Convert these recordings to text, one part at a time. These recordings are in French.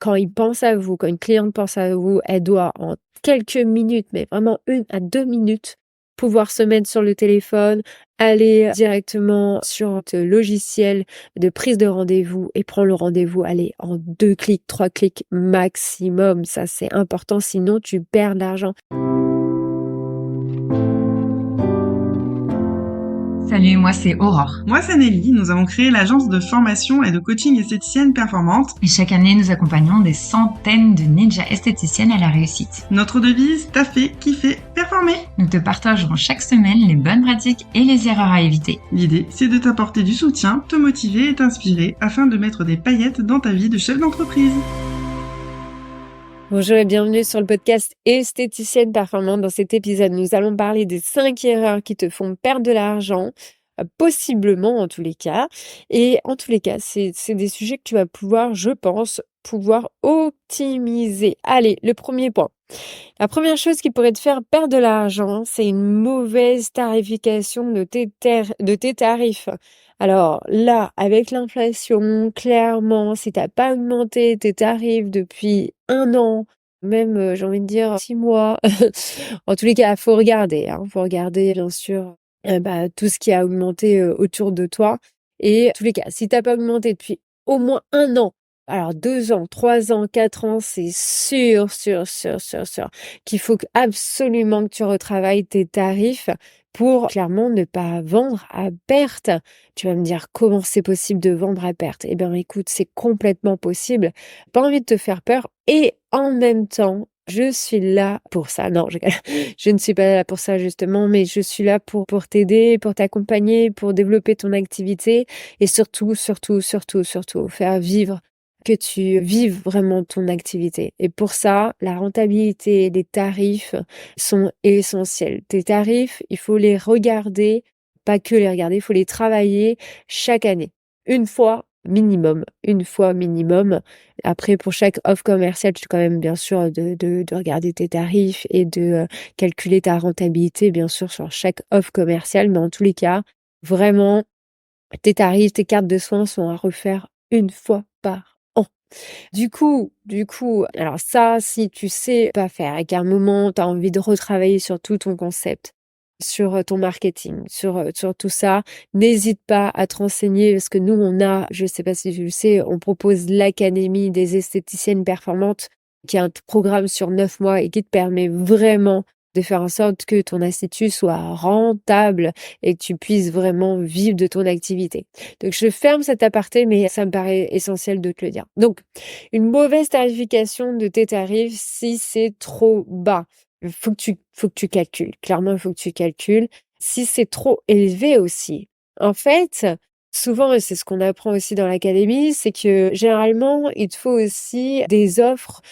quand ils pensent à vous, quand une cliente pense à vous, elle doit en quelques minutes, mais vraiment 1 à 2 minutes, pouvoir se mettre sur le téléphone, aller directement sur votre logiciel de prise de rendez-vous et prendre le rendez-vous, allez, en 2 clics, 3 clics maximum. Ça, c'est important, sinon tu perds de l'argent. Salut, moi c'est Aurore. Moi c'est Nelly, nous avons créé l'agence de formation et de coaching esthéticienne performante. Et chaque année, nous accompagnons des centaines de ninjas esthéticiennes à la réussite. Notre devise, taffer, kiffer, performer. Nous te partagerons chaque semaine les bonnes pratiques et les erreurs à éviter. L'idée, c'est de t'apporter du soutien, te motiver et t'inspirer afin de mettre des paillettes dans ta vie de chef d'entreprise. Bonjour et bienvenue sur le podcast Esthéticienne Performante. Dans cet épisode, nous allons parler des 5 erreurs qui te font perdre de l'argent, possiblement en tous les cas. Et en tous les cas, c'est des sujets que tu vas pouvoir, je pense, pouvoir optimiser. Allez, le premier point. La première chose qui pourrait te faire perdre de l'argent, c'est une mauvaise tarification de tes tarifs. Alors là, avec l'inflation, clairement, si t'as pas augmenté tes tarifs depuis 1 an, même, j'ai envie de dire 6 mois, en tous les cas, faut regarder, hein. Faut regarder bien sûr, tout ce qui a augmenté, autour de toi et en tous les cas, si t'as pas augmenté depuis au moins 1 an, alors 2 ans, 3 ans, 4 ans, c'est sûr qu'il faut absolument que tu retravailles tes tarifs pour clairement ne pas vendre à perte. Tu vas me dire comment c'est possible de vendre à perte? Eh bien écoute, c'est complètement possible. Pas envie de te faire peur et en même temps, je suis là pour ça. Non, je ne suis pas là pour ça justement, mais je suis là pour t'aider, pour t'accompagner, pour développer ton activité et surtout, faire vivre que tu vives vraiment ton activité. Et pour ça, la rentabilité, les tarifs sont essentiels. Tes tarifs, il faut les regarder, pas que les regarder, il faut les travailler chaque année. Une fois minimum. Après, pour chaque offre commerciale, tu as quand même bien sûr de regarder tes tarifs et de calculer ta rentabilité, bien sûr, sur chaque offre commerciale. Mais en tous les cas, vraiment, tes tarifs, tes cartes de soins sont à refaire une fois par an. Du coup, alors ça, si tu sais pas faire et qu'à un moment, tu as envie de retravailler sur tout ton concept, sur ton marketing, sur tout ça, n'hésite pas à te renseigner parce que nous, je sais pas si tu le sais, on propose l'Académie des esthéticiennes performantes, qui est un programme sur 9 mois et qui te permet vraiment de faire en sorte que ton institut soit rentable et que tu puisses vraiment vivre de ton activité. Donc, je ferme cet aparté, mais ça me paraît essentiel de te le dire. Donc, une mauvaise tarification de tes tarifs si c'est trop bas. Faut que tu calcules. Clairement, il faut que tu calcules. Si c'est trop élevé aussi. En fait, souvent, et c'est ce qu'on apprend aussi dans l'académie, c'est que généralement, il te faut aussi des offres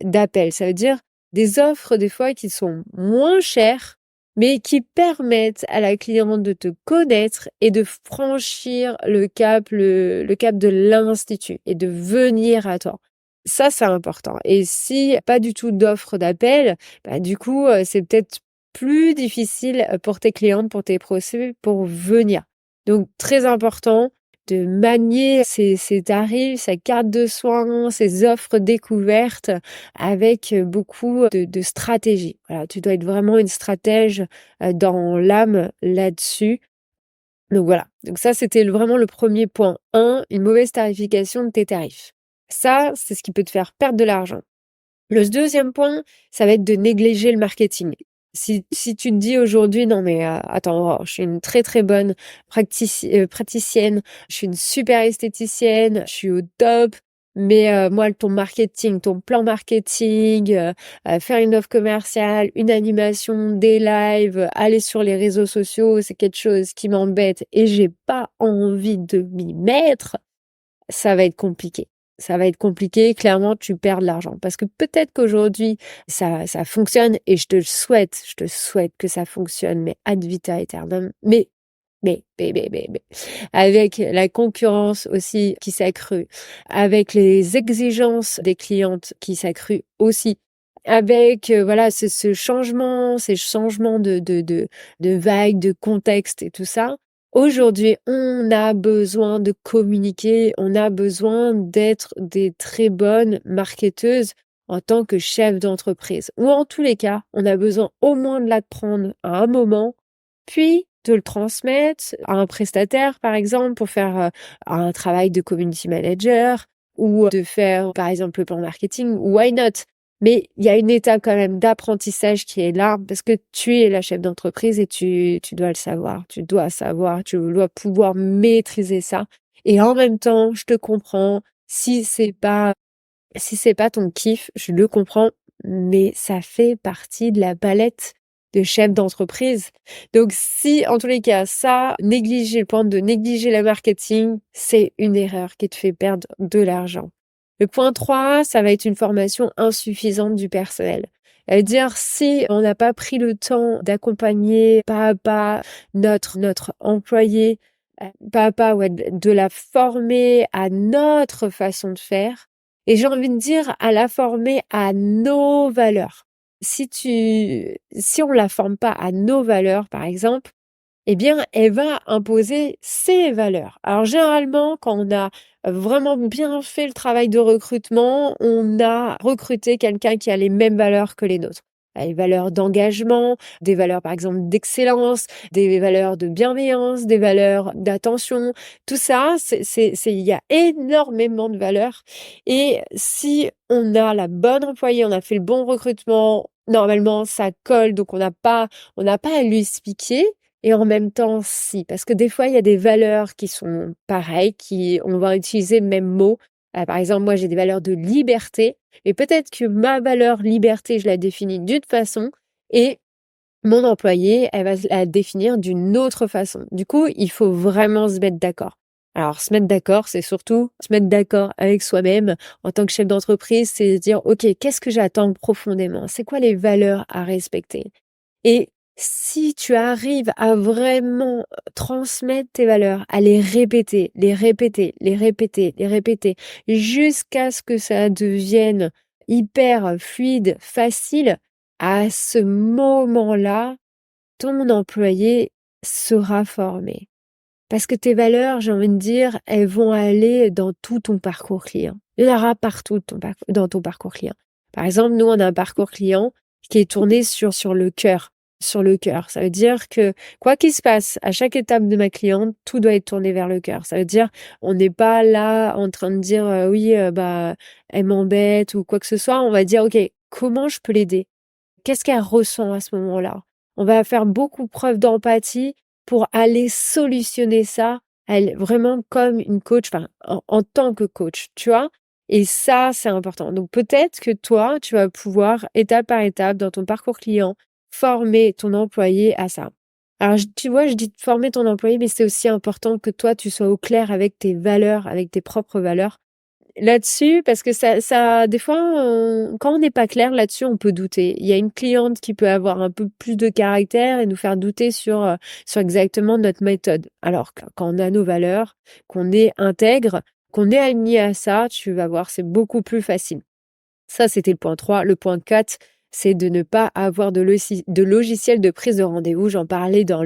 d'appel. Ça veut dire des offres des fois qui sont moins chères, mais qui permettent à la cliente de te connaître et de franchir le cap de l'institut et de venir à toi. Ça, c'est important. Et si pas du tout d'offre d'appel, du coup, c'est peut-être plus difficile pour tes clientes, pour tes prospects, pour venir. Donc, très important de manier ses tarifs, sa carte de soins, ses offres découvertes avec beaucoup de stratégie. Voilà, tu dois être vraiment une stratège dans l'âme là-dessus. Donc voilà. Donc ça, c'était vraiment le premier point. Une mauvaise tarification de tes tarifs. Ça, c'est ce qui peut te faire perdre de l'argent. Le deuxième point, ça va être de négliger le marketing. Si tu te dis aujourd'hui, non mais attends, je suis une très très bonne praticienne, je suis une super esthéticienne, je suis au top, mais moi ton marketing, ton plan marketing, faire une offre commerciale, une animation, des lives, aller sur les réseaux sociaux, c'est quelque chose qui m'embête et j'ai pas envie de m'y mettre, ça va être compliqué. Ça va être compliqué, clairement, tu perds de l'argent. Parce que peut-être qu'aujourd'hui, ça fonctionne et je te souhaite que ça fonctionne, mais ad vitam aeternam. Mais, avec la concurrence aussi qui s'accrue, avec les exigences des clientes qui s'accruent aussi, avec voilà ces changements de vagues, de contexte et tout ça, Aujourd'hui, on a besoin de communiquer, on a besoin d'être des très bonnes marketeuses en tant que chef d'entreprise. Ou en tous les cas, on a besoin au moins de l'apprendre à un moment, puis de le transmettre à un prestataire, par exemple, pour faire un travail de community manager ou de faire, par exemple, le plan marketing. Why not? Mais il y a une étape quand même d'apprentissage qui est là parce que tu es la chef d'entreprise et tu dois le savoir. Tu dois savoir, tu dois pouvoir maîtriser ça. Et en même temps, je te comprends. Si c'est pas ton kiff, je le comprends, mais ça fait partie de la palette de chef d'entreprise. Donc si, en tous les cas, le point de négliger le marketing, c'est une erreur qui te fait perdre de l'argent. Le point 3, ça va être une formation insuffisante du personnel. C'est-à-dire, si on n'a pas pris le temps d'accompagner pas à pas notre employé, pas à pas, ouais, de la former à notre façon de faire, et j'ai envie de dire à la former à nos valeurs. Si on la forme pas à nos valeurs, par exemple, eh bien, elle va imposer ses valeurs. Alors, généralement, quand on a vraiment bien fait le travail de recrutement, on a recruté quelqu'un qui a les mêmes valeurs que les nôtres. Les valeurs d'engagement, des valeurs, par exemple, d'excellence, des valeurs de bienveillance, des valeurs d'attention. Tout ça, il y a énormément de valeurs. Et si on a la bonne employée, on a fait le bon recrutement, normalement, ça colle. Donc, on n'a pas à lui expliquer. Et en même temps, si, parce que des fois, il y a des valeurs qui sont pareilles, on va utiliser le même mot. Par exemple, moi, j'ai des valeurs de liberté, et peut-être que ma valeur liberté, je la définis d'une façon, et mon employé, elle va la définir d'une autre façon. Du coup, il faut vraiment se mettre d'accord. Alors, se mettre d'accord, c'est surtout se mettre d'accord avec soi-même en tant que chef d'entreprise, c'est se dire, OK, qu'est-ce que j'attends profondément? C'est quoi les valeurs à respecter? Et si tu arrives à vraiment transmettre tes valeurs, à les répéter, les répéter, les répéter, les répéter, jusqu'à ce que ça devienne hyper fluide, facile, à ce moment-là, ton employé sera formé. Parce que tes valeurs, j'ai envie de dire, elles vont aller dans tout ton parcours client. Il y en aura partout dans ton parcours client. Par exemple, nous, on a un parcours client qui est tourné sur le cœur. Sur le cœur. Ça veut dire que, quoi qu'il se passe, à chaque étape de ma cliente, tout doit être tourné vers le cœur. Ça veut dire, on n'est pas là en train de dire, oui, elle m'embête ou quoi que ce soit. On va dire, OK, comment je peux l'aider? Qu'est-ce qu'elle ressent à ce moment-là? On va faire beaucoup preuve d'empathie pour aller solutionner ça, vraiment comme une coach, enfin, en tant que coach, tu vois? Et ça, c'est important. Donc peut-être que toi, tu vas pouvoir, étape par étape, dans ton parcours client, former ton employé à ça. Alors, tu vois, je dis former ton employé, mais c'est aussi important que toi, tu sois au clair avec tes valeurs, avec tes propres valeurs là-dessus, parce que des fois, quand on n'est pas clair là-dessus, on peut douter. Il y a une cliente qui peut avoir un peu plus de caractère et nous faire douter sur exactement notre méthode. Alors, quand on a nos valeurs, qu'on est intègre, qu'on est aligné à ça, tu vas voir, c'est beaucoup plus facile. Ça, c'était le point 3. Le point 4, c'est de ne pas avoir de logiciel de prise de rendez-vous. J'en parlais dans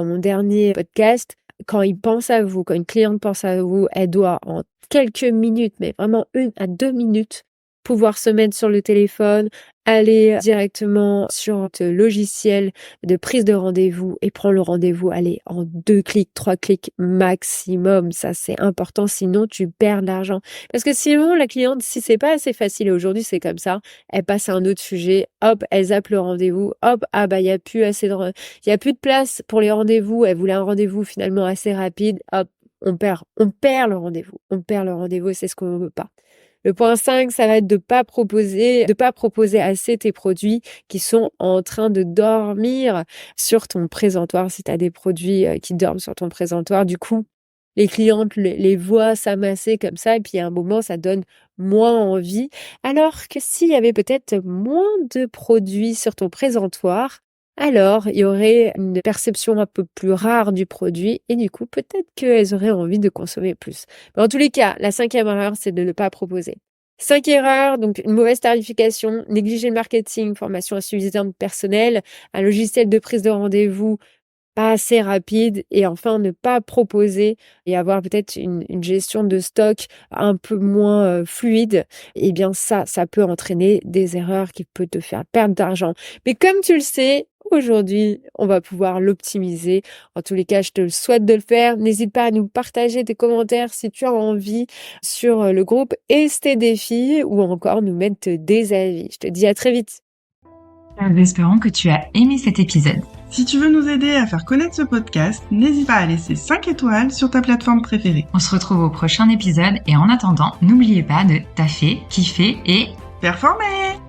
mon dernier podcast. Quand il pense à vous, quand une cliente pense à vous, elle doit en quelques minutes, mais vraiment 1 à 2 minutes, pouvoir se mettre sur le téléphone, aller directement sur le logiciel de prise de rendez-vous et prendre le rendez-vous, allez, en 2 clics, 3 clics maximum. Ça, c'est important, sinon tu perds de l'argent. Parce que sinon, la cliente, si c'est pas assez facile, et aujourd'hui c'est comme ça, elle passe à un autre sujet, hop, elle zappe le rendez-vous, hop, ah bah il y a plus de place pour les rendez-vous, elle voulait un rendez-vous finalement assez rapide, hop, on perd le rendez-vous. On perd le rendez-vous et c'est ce qu'on ne veut pas. Le point 5, ça va être de pas proposer assez tes produits qui sont en train de dormir sur ton présentoir. Si tu as des produits qui dorment sur ton présentoir, du coup, les clientes les voient s'amasser comme ça et puis à un moment, ça donne moins envie. Alors que s'il y avait peut-être moins de produits sur ton présentoir, alors il y aurait une perception un peu plus rare du produit et du coup, peut-être qu'elles auraient envie de consommer plus. Mais en tous les cas, la 5e erreur, c'est de ne pas proposer. 5 erreurs, donc une mauvaise tarification, négliger le marketing, formation insuffisante personnelle, un logiciel de prise de rendez-vous pas assez rapide et enfin ne pas proposer et avoir peut-être une gestion de stock un peu moins fluide, eh bien ça peut entraîner des erreurs qui peuvent te faire perdre d'argent. Mais comme tu le sais, aujourd'hui, on va pouvoir l'optimiser. En tous les cas, je te le souhaite de le faire. N'hésite pas à nous partager tes commentaires si tu as envie sur le groupe ST Défis ou encore nous mettre des avis. Je te dis à très vite. Nous espérons que tu as aimé cet épisode. Si tu veux nous aider à faire connaître ce podcast, n'hésite pas à laisser 5 étoiles sur ta plateforme préférée. On se retrouve au prochain épisode et en attendant, n'oubliez pas de taffer, kiffer et performer!